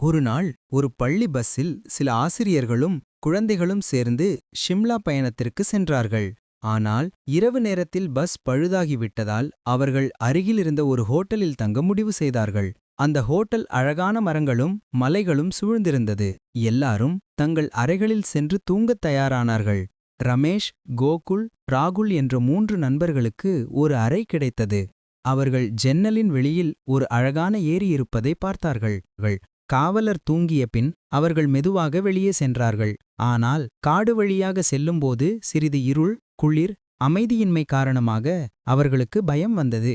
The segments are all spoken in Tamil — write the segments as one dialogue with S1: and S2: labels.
S1: ஒரு நாள் ஒரு பள்ளி பஸ்ஸில் சில ஆசிரியர்களும் குழந்தைகளும் சேர்ந்து ஷிம்லா பயணத்திற்கு சென்றார்கள். ஆனால் இரவு நேரத்தில் பஸ் பழுதாகிவிட்டதால் அவர்கள் அருகிலிருந்த ஒரு ஹோட்டலில் தங்க முடிவு செய்தார்கள். அந்த ஹோட்டல் அழகான மரங்களும் மலைகளும் சூழ்ந்திருந்தது. எல்லாரும் தங்கள் அறைகளில் சென்று தூங்கத் தயாரானார்கள். ரமேஷ், கோகுல், ராகுல் என்ற 3 நண்பர்களுக்கு ஒரு அறை கிடைத்தது. அவர்கள் ஜன்னலின் வெளியில் ஒரு அழகான ஏரி இருப்பதை பார்த்தார்கள். காவலர் தூங்கிய பின் அவர்கள் மெதுவாக வெளியே சென்றார்கள். ஆனால் காடு வழியாக செல்லும்போது சிறிது இருள், குளிர், அமைதியின்மை காரணமாக அவர்களுக்கு பயம் வந்தது.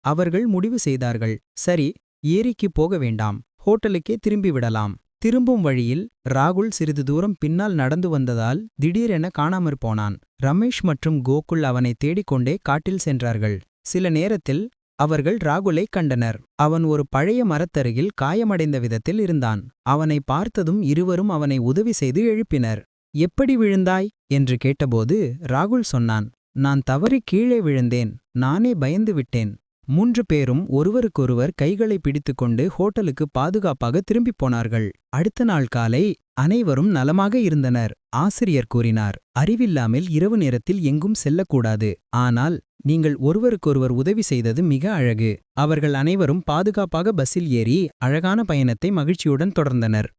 S1: அவர்கள் முடிவு செய்தார்கள், சரி, ஏரிக்கு போக வேண்டாம், ஹோட்டலுக்கே திரும்பிவிடலாம். திரும்பும் வழியில் ராகுல் சிறிது தூரம் பின்னால் நடந்து வந்ததால் திடீரென காணாமற் போனான். ரமேஷ் மற்றும் கோகுல் அவனை தேடிக்கொண்டே காட்டில் சென்றார்கள். சில நேரத்தில் அவர்கள் ராகுலை கண்டனர். அவன் ஒரு பழைய மரத்தருகில் காயமடைந்த விதத்தில் இருந்தான். அவனை பார்த்ததும் இருவரும் அவனை உதவி செய்து எழுப்பினர். எப்படி விழுந்தாய் என்று கேட்டபோது ராகுல் சொன்னான், நான் தவறி கீழே விழுந்தேன், நானே பயந்து விட்டேன். 3 பேரும் ஒருவருக்கொருவர் கைகளை பிடித்துக்கொண்டு ஹோட்டலுக்கு பாதுகாப்பாக திரும்பிப் போனார்கள். அடுத்த நாள் காலை அனைவரும் நலமாக இருந்தனர். ஆசிரியர் கூறினார், அறிவில்லாமல் இரவு நேரத்தில் எங்கும் செல்லக்கூடாது. ஆனால் நீங்கள் ஒருவருக்கொருவர் உதவி செய்தது மிக அழகு. அவர்கள் அனைவரும் பாதுகாப்பாக பஸ்ஸில் ஏறி அழகான பயணத்தை மகிழ்ச்சியுடன் தொடர்ந்தனர்.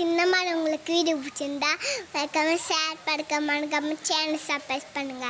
S2: இந்த மாதிரி உங்களுக்கு வீடியோ பிடிச்சிருந்தா ஷேர் பண்ணுங்க, சேனல் சப்ஸ்கிரைப் பண்ணுங்க.